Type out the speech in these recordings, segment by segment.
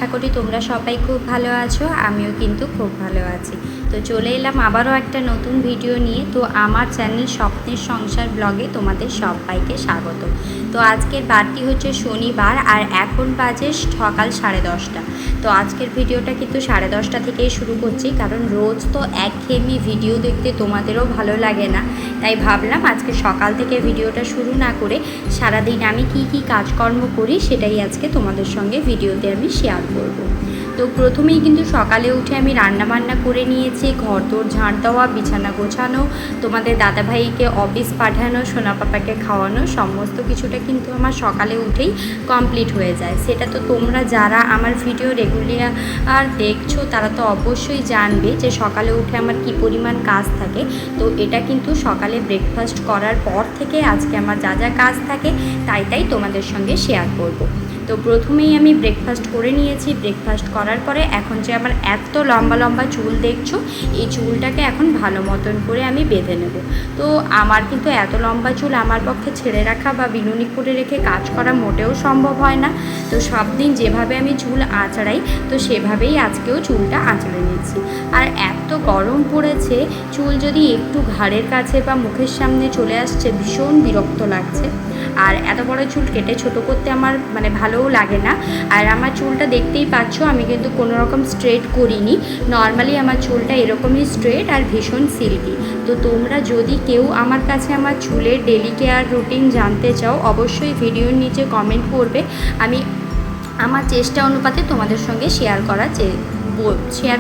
আশা করি তোমরা সবাই খুব ভালো আছো, আমিও কিন্তু খুব ভালো আছি। তো চলে এলাম আবারও একটা নতুন ভিডিও নিয়ে। তো আমার চ্যানেল স্বপ্নের সংসার ব্লগে তোমাদের সবাইকে স্বাগত। তো আজকের বারটি হচ্ছে শনিবার, আর এখন বাজে সকাল 10:30। তো আজকের ভিডিওটা কিন্তু 10:30 থেকেই শুরু করছি, কারণ রোজ তো একঘেয়েমি ভিডিও দেখতে তোমাদেরও ভালো লাগে না। তাই ভাবলাম আজকে সকাল থেকে ভিডিওটা শুরু না করে সারাদিন আমি কি কাজকর্ম করি সেটাই আজকে তোমাদের সঙ্গে ভিডিওতে আমি শেয়ার করব। তো প্রথমেই কিন্তু সকালে উঠে আমি রান্নাবান্না করে নিয়েছি, ঘরদোর ঝাঁট দেওয়া, বিছানা গোছানো, তোমাদের দাদাভাইকে অফিস পাঠানো, সোনা পাপাকে খাওয়ানো, সমস্ত কিছুটা কিন্তু আমার সকালে উঠেই কমপ্লিট হয়ে যায়। সেটা তো তোমরা যারা আমার ভিডিও রেগুলার দেখছো তারা তো অবশ্যই জানবে যে সকালে উঠে আমার কি পরিমাণ কাজ থাকে। তো এটা কিন্তু সকালে ব্রেকফাস্ট করার পর থেকে আজকে আমার যা যা কাজ থাকে তাই তোমাদের সঙ্গে শেয়ার করব। তো প্রথমেই আমি ব্রেকফাস্ট করে নিয়েছি। ব্রেকফাস্ট করার পরে এখন যে আমার এত লম্বা লম্বা চুল দেখছো, এই চুলটাকে এখন ভালো মতন করে আমি বেঁধে নেব। তো আমার কিন্তু এত লম্বা চুল আমার পক্ষে ছেড়ে রাখা বা বিনুনি করে রেখে কাজ করা মোটেও সম্ভব হয় না। তো সব দিন যেভাবে আমি চুল আঁচড়াই, তো সেভাবেই আজকেও চুলটা আঁচড়ে নিয়েছি। আর এত গরম পড়েছে, চুল যদি একটু ঘাড়ের কাছে বা মুখের সামনে চলে আসছে ভীষণ বিরক্ত লাগছে। আর এত বড় চুল কেটে ছোট করতে আমার ভালোও লাগে না। আর আমার চুলটা দেখতেই পাচ্ছ, আমি কিন্তু কোনো রকম স্ট্রেট করিনি, নর্মালি আমার চুলটা এরকমই স্ট্রেট আর ভীষণ সিল্কি। তো তোমরা যদি কেউ আমার কাছে আমার চুলের ডেলি কেয়ার রুটিন জানতে চাও, অবশ্যই ভিডিওর নিচে কমেন্ট করবে। আমি আমার চেষ্টা অনুপাতে তোমাদের সঙ্গে শেয়ার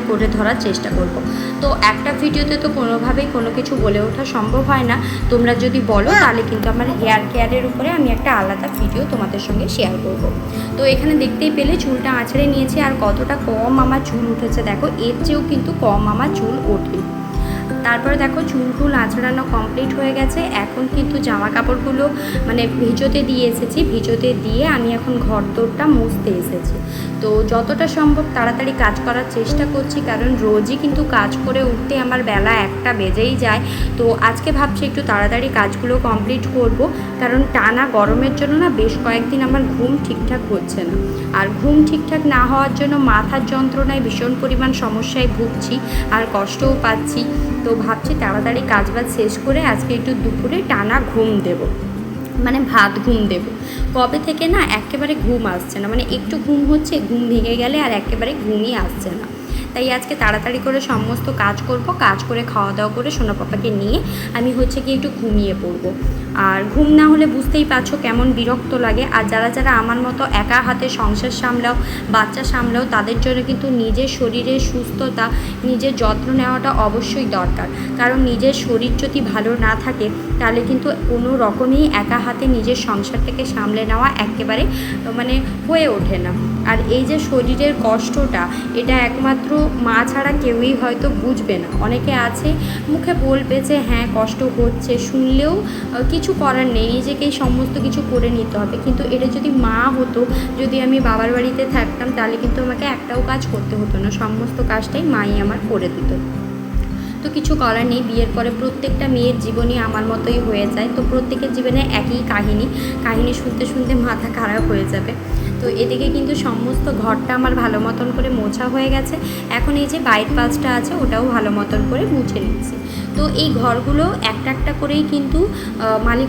করে ধরার চেষ্টা করব। তো একটা ভিডিওতে তো কোনোভাবেই কোনো কিছু বলে ওঠা সম্ভব হয় না। তোমরা যদি বলো তাহলে কিন্তু আমার হেয়ার কেয়ারের উপরে আমি একটা আলাদা ভিডিও তোমাদের সঙ্গে শেয়ার করব। তো এখানে দেখতেই পেলে চুলটা আঁচড়ে নিয়েছি, আর কতটা কম আমার চুল উঠেছে দেখো, এর চেয়েও কিন্তু কম আমার চুল ওঠে। তারপরে দেখো চুল আঁচড়ানো কমপ্লিট হয়ে গেছে। এখন কিন্তু জামা কাপড়গুলো ভিজোতে দিয়ে এসেছি, ভিজোতে দিয়ে আমি এখন ঘরদোরটা মুছতে এসেছি। তো যতটা সম্ভব তাড়াতাড়ি কাজ করার চেষ্টা করছি, কারণ রোজই কিন্তু কাজ করে উঠতে আমার বেলা 1টা বেজেই যায়। তো আজকে ভাবছি একটু তাড়াতাড়ি কাজগুলো কমপ্লিট করব, কারণ টানা গরমের জন্য না বেশ কয়েকদিন আমার ঘুম ঠিকঠাক হচ্ছে না। আর ঘুম ঠিকঠাক না হওয়ার জন্য মাথার যন্ত্রণায় ভীষণ পরিমাণ সমস্যায় ভুগছি আর কষ্টও পাচ্ছি। তো ভাবছি তাড়াতাড়ি কাজবাজ শেষ করে আজকে একটু দুপুরে টানা ঘুম দেব, ভাত ঘুম দেব। কবে থেকে না একেবারে ঘুম আসছে না, একটু ঘুম হচ্ছে, ঘুম ভেঙে গেলে আর একেবারে ঘুমই আসছে না। তাই আজকে তাড়াতাড়ি করে সমস্ত কাজ করব, কাজ করে খাওয়া দাওয়া করে সোনা পাপাকে নিয়ে আমি কি একটু ঘুমিয়ে পড়ব। আর ঘুম না হলে বুঝতেই পারছো কেমন বিরক্ত লাগে। আর যারা আমার মতো একা হাতে সংসার সামলাও, বাচ্চা সামলাও, তাদের জন্য কিন্তু নিজের শরীরের সুস্থতা, নিজের যত্ন নেওয়াটা অবশ্যই দরকার। কারণ নিজের শরীর যদি ভালো না থাকে তাহলে কিন্তু কোনো রকমই একা হাতে নিজের সংসারটাকে সামলে নেওয়া একেবারে হয়ে ওঠে না। আর এই যে শরীরের কষ্টটা, এটা একমাত্র মা ছাড়া কেউই হয়তো বুঝবে না। অনেকে আছে মুখে বলবে যে হ্যাঁ কষ্ট হচ্ছে, শুনলেও কিছু করার নেই, নিজেকেই সমস্ত কিছু করে নিতে হবে। কিন্তু এটা যদি মা হতো, যদি আমি বাবার বাড়িতে থাকতাম, তাহলে কিন্তু আমাকে একটাও কাজ করতে হতো না, সমস্ত কাজটাই মাই আমার করে দিত। তো কিছু করার নেই, বিয়ের পরে প্রত্যেকটা মেয়ের জীবনই আমার মতোই হয়ে যায়। তো প্রত্যেকের জীবনে একই কাহিনী শুনতে শুনতে মাথা খারাপ হয়ে যাবে। তো এদিকে কিন্তু সমস্ত ঘরটা আমার ভালো মতন করে মোছা হয়ে গেছে। এখন এই যে বাইরের পাশটা আছে ওটাও ভালো মতন করে মুছে নিচ্ছি। তো এই ঘরগুলো একটা করেই কিন্তু মালিক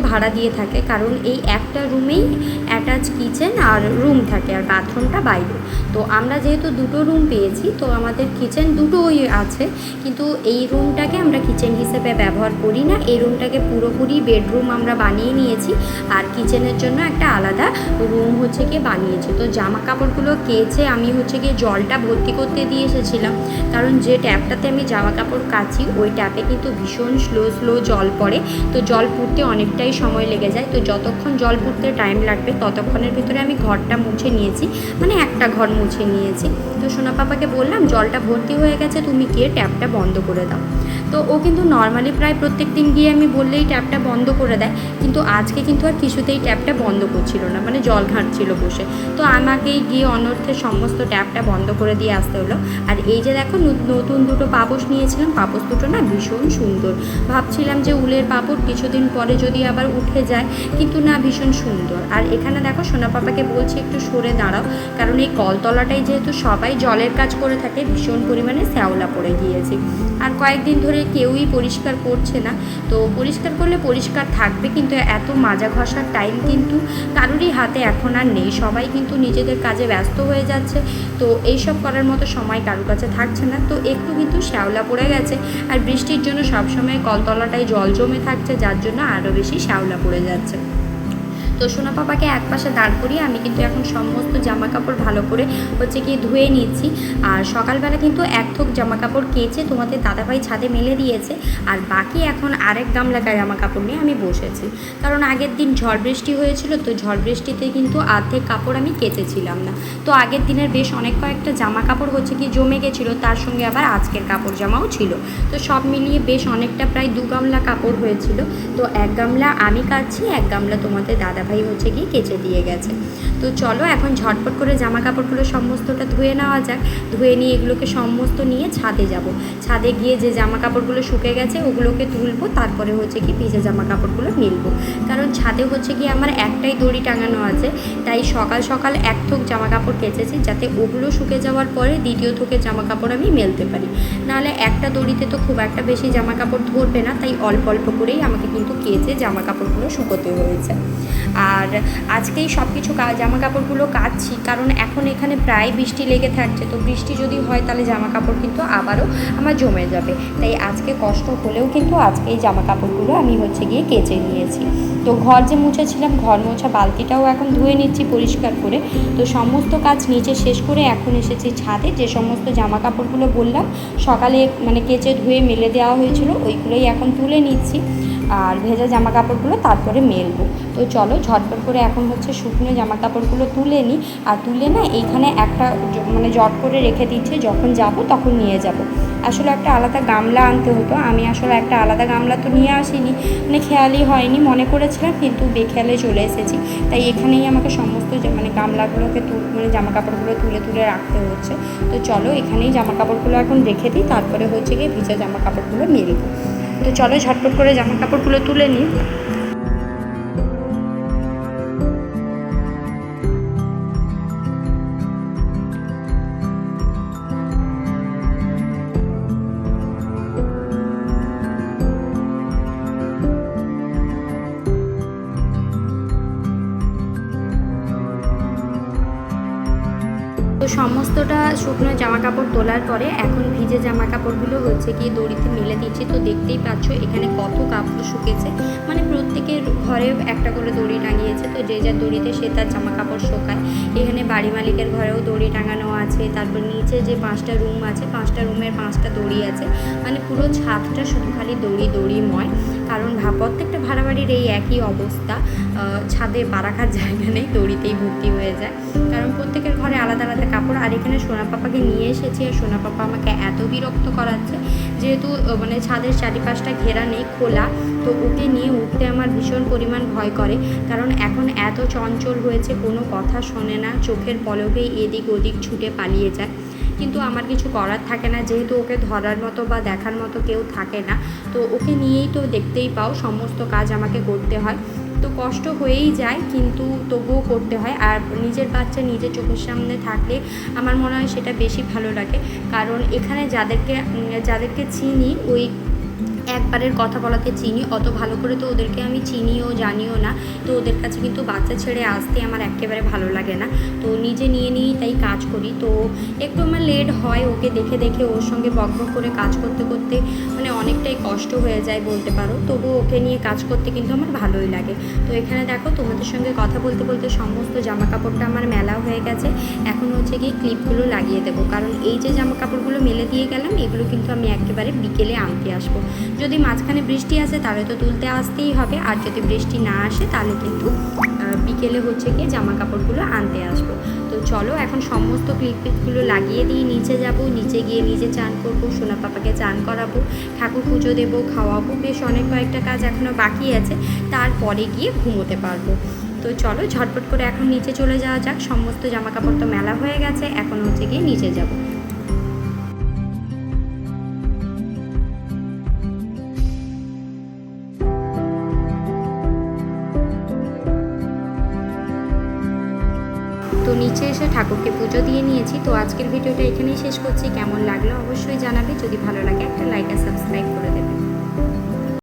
ভাড়া দিয়ে থাকে, কারণ এই একটা রুমেই অ্যাটাচ কিচেন আর রুম থাকে, আর বাথরুমটা বাইরে। তো আমরা যেহেতু দুটো রুম পেয়েছি, তো আমাদের কিচেন দুটোই আছে, কিন্তু এই রুমটাকে আমরা কিচেন হিসেবে ব্যবহার করি না। এই রুমটাকে পুরোপুরি বেডরুম আমরা বানিয়ে নিয়েছি, আর কিচেনের জন্য একটা আলাদা রুম বানিয়েছি। তো জামা কাপড়গুলো কেচে আমি জলটা ভর্তি করতে দিয়ে এসেছিলাম, কারণ যে ট্যাপটাতে আমি জামা কাপড় কাচি ওই ট্যাপে কিন্তু ভীষণ স্লো জল পড়ে। তো জল পুড়তে অনেকটাই সময় লেগে যায়। তো যতক্ষণ জল পুড়তে টাইম লাগবে ততক্ষণের ভিতরে আমি ঘরটা মুছে নিয়েছি, একটা ঘর মুছে নিয়েছি। তো সোনা পাপাকে বললাম জলটা ভর্তি হয়ে গেছে, তুমি গিয়ে ট্যাপটা বন্ধ করে দাও। তো ও কিন্তু নর্মালি প্রায় প্রত্যেক দিন গিয়ে আমি বললেই ট্যাপটা বন্ধ করে দেয়, কিন্তু আজকে কিন্তু আর কিছুতেই ট্যাপটা বন্ধ করছিল না, মানে জল ঘাঁটছিল বসে। তো আমাকেই গিয়ে অনর্থে সমস্ত ট্যাপটা বন্ধ করে দিয়ে আসতে হলো। আর এই যে দেখো নতুন দুটো পাপোশ নিয়েছিলাম, পাপোশ দুটো না ভীষণ সুন্দর। ভাবছিলাম যে উলের পাপড় কিছুদিন পরে যদি আবার উঠে যায়, কিন্তু না, ভীষণ সুন্দর। আর এখানে দেখো সোনা পাপাকে বলছি একটু সরে দাঁড়াও, কারণ এই কলতলাটায় যেহেতু সবাই জলের কাজ করে থাকে, ভীষণ পরিমাণে শ্যাওলা পড়ে গিয়েছে। আর কয়েকদিন ধরে কেউই পরিষ্কার করছে না। তো পরিষ্কার করলে পরিষ্কার থাকবে, কিন্তু এত মাজা ঘষার টাইম কিন্তু কারোরই হাতে এখন আর নেই। সবাই কিন্তু নিজেদের কাজে ব্যস্ত হয়ে যাচ্ছে, তো এইসব করার মতো সময় কারোর কাছে থাকছে না। তো একটু কিন্তু শ্যাওলা পড়ে গেছে, আর বৃষ্টির জন্য সবসময় কলতলাটায় জল জমে থাকছে, যার জন্য আরও বেশি শ্যাওলা পড়ে যাচ্ছে। তো সোনা পাপাকে এক পাশে দাঁড় করিয়ে আমি কিন্তু এখন সমস্ত জামা কাপড় ভালো করে ধুয়ে নিচ্ছি। আর সকালবেলা কিন্তু এক থোক জামা কাপড় কেচে তোমাদের দাদাভাই ছাদে মেলে দিয়েছে, আর বাকি এখন আরেক গামলাকার জামা কাপড় নিয়ে আমি বসেছি। কারণ আগের দিন ঝড় বৃষ্টি হয়েছিল, তো ঝড় বৃষ্টিতে কিন্তু অর্ধেক কাপড় আমি কেচেছিলাম না। তো আগের দিনের বেশ অনেক কয়েকটা জামা কাপড় জমে গেছিলো, তার সঙ্গে আবার আজকের কাপড় জামাও ছিল। তো সব মিলিয়ে বেশ অনেকটা, প্রায় 2 গামলা কাপড় হয়েছিল। তো 1 গামলা আমি কাচ্ছি, 1 গামলা তোমাদের দাদাভাই কেচে দিয়ে গেছে। তো চলো এখন ঝটপট করে জামা কাপড়গুলো সমস্তটা ধুয়ে নেওয়া যাক। ধুয়ে নিয়ে এগুলোকে সমস্ত নিয়ে ছাদে যাব। ছাদে গিয়ে যে জামা কাপড়গুলো শুকে গেছে ওগুলোকে তুলবো, তারপরে ভিজে জামা কাপড়গুলো মেলবো। কারণ ছাদে আমার একটাই দড়ি টাঙানো আছে, তাই সকাল সকাল এক থোক জামা কাপড় কেচেছি, যাতে ওগুলো শুকে যাওয়ার পরে দ্বিতীয় থোকের জামা কাপড় আমি মেলতে পারি। নাহলে একটা দড়িতে তো খুব একটা বেশি জামা কাপড় ধরবে না, তাই অল্প অল্প করেই আমাকে কিন্তু কেচে জামা কাপড়গুলো শুকোতে হয়েছে। আর আজকেই সব কিছু জামা কাপড়গুলো কাচ্ছি, কারণ এখন এখানে প্রায় বৃষ্টি লেগে থাকছে। তো বৃষ্টি যদি হয় তাহলে জামা কাপড় কিন্তু আবারও আমার জমে যাবে, তাই আজকে কষ্ট হলেও কিন্তু আজকে এই জামা কাপড়গুলো আমি কেচে নিয়েছি। তো ঘর যে মুছেছিলাম, ঘর মোছা বালতিটাও এখন ধুয়ে নিচ্ছি পরিষ্কার করে। তো সমস্ত কাজ নিচে শেষ করে এখন এসেছি ছাদে। যে সমস্ত জামা কাপড়গুলো বললাম সকালে কেচে ধুয়ে মেলে দেওয়া হয়েছিল, ওইগুলোই এখন তুলে নিচ্ছি। আর ভেজা জামা কাপড়গুলো তারপরে মেলবো। তো চলো ঝটপট করে এখন শুকনো জামা কাপড়গুলো তুলে নিই। আর তুলে না এইখানে একটা জট করে রেখে দিচ্ছে, যখন যাব তখন নিয়ে যাব। আসলে একটা আলাদা গামলা আনতে হতো, আমি আসলে একটা আলাদা গামলা তো নিয়ে আসিনি, খেয়ালই হয়নি, মনে করেছিলাম কিন্তু বেখেয়ালে চলে এসেছি। তাই এখানেই আমাকে সমস্ত গামলাগুলোকে জামা কাপড়গুলো তুলে তুলে রাখতে হচ্ছে। তো চলো এখানেই জামা কাপড়গুলো এখন রেখে দিই, তারপরে ভিজা জামা কাপড়গুলো মেলবো। তো চলো ঝটপট করে জামা কাপড়গুলো তুলে নিই। তো সমস্তটা শুকনো জামা কাপড় তোলার পরে এখন ভিজে জামা কাপড়গুলো দড়িতে মেলে দিচ্ছি। তো দেখতেই পাচ্ছ এখানে কত কাপড় শুকেছে, প্রত্যেকের ঘরে একটা করে দড়ি টাঙিয়েছে। তো যে যার দড়িতে সে তার জামা কাপড় শোকায়। এখানে বাড়ি মালিকের ঘরেও দড়ি টাঙানো আছে, তারপর নিচে যে 5টা রুম আছে, 5টা রুমের 5টা দড়ি আছে, পুরো ছাদটা শুধু খালি দড়িময়। কারণ প্রত্যেকটা ভাড়া বাড়ির এই একই অবস্থা, ছাদে পা রাখার জায়গা নেই, দড়িতেই ভর্তি হয়ে যায়। কারণ প্রত্যেকের ঘরে আলাদা আলাদা কাপড়। আর এখানে সোনা পাপাকে নিয়ে এসেছি, আর সোনা পাপা আমাকে এত বিরক্ত করাচ্ছে, যেহেতু ছাদের চারিপাশটা ঘেরা নেই, খোলা। তো ওকে নিয়ে উঠতে আমার ভীষণ পরিমাণ ভয় করে, কারণ এখন এত চঞ্চল হয়েছে, কোনো কথা শোনে না, চোখের পলকেই এদিক ওদিক ছুটে পালিয়ে যায়। কিন্তু আমার কিছু করার থাকে না, যেহেতু ওকে ধরার মতো বা দেখার মতো কেউ থাকে না। তো ওকে নিয়েই তো দেখতেই পাও সমস্ত কাজ আমাকে করতে হয়। তো কষ্ট হয়েই যায়, কিন্তু তবুও করতে হয়। আর নিজের বাচ্চা নিজের চোখের সামনে থাকলে আমার মনে হয় সেটা বেশি ভালো লাগে। কারণ এখানে যাদেরকে চিনি, ওই একবারের কথা বলাতে চিনি, অত ভালো করে তো ওদেরকে আমি চিনিও জানিও না। তো ওদের কাছে কিন্তু বাচ্চা ছেড়ে আসতে আমার একেবারে ভালো লাগে না। তো নিজে নিয়েই তাই কাজ করি। তো একটু আমার লেট হয়, ওকে দেখে দেখে ওর সঙ্গে বকবক করে কাজ করতে করতে অনেকটাই কষ্ট হয়ে যায় বলতে পারো। তবু ওকে নিয়ে কাজ করতে কিন্তু আমার ভালোই লাগে। তো এখানে দেখো তোমাদের সঙ্গে কথা বলতে বলতে সমস্ত জামা কাপড়টা আমার মেলা হয়ে গেছে। এখন ক্লিপগুলো লাগিয়ে দেবো, কারণ এই যে জামা কাপড়গুলো মেলে দিয়ে গেলাম, এগুলো কিন্তু আমি একেবারে বিকেলে আনতে আসবো। যদি মাঝখানে বৃষ্টি আসে তাহলে তো তুলতে আসতেই হবে, আর যদি বৃষ্টি না আসে তাহলে কিন্তু বিকেলে হচ্ছে গিয়ে জামা কাপড়গুলো আনতে আসবো। তো চলো এখন সমস্ত ক্লিপগুলো লাগিয়ে দিয়ে নিচে যাব, নিচে গিয়ে নিজে চান করবো, সোনা পাপাকে চান করাবো, ঠাকুর পুজো দেবো, খাওয়াবো, বেশ অনেক কয়েকটা কাজ এখনও বাকি আছে, তারপরে গিয়ে ঘুমোতে পারবো। তো চলো ঝটপট করে এখন নিচে চলে যাওয়া যাক। সমস্ত জামা কাপড় তো মেলা হয়ে গেছে, এখন হচ্ছে গিয়ে নিচে যাব। তো নিচে এসে ঠাকুরকে পুজো দিয়ে নিয়েছি। তো আজকের ভিডিওটা এখানেই শেষ করছি। কেমন লাগলো অবশ্যই জানাবে, যদি ভালো লাগে একটা লাইক আর সাবস্ক্রাইব করে দেবে।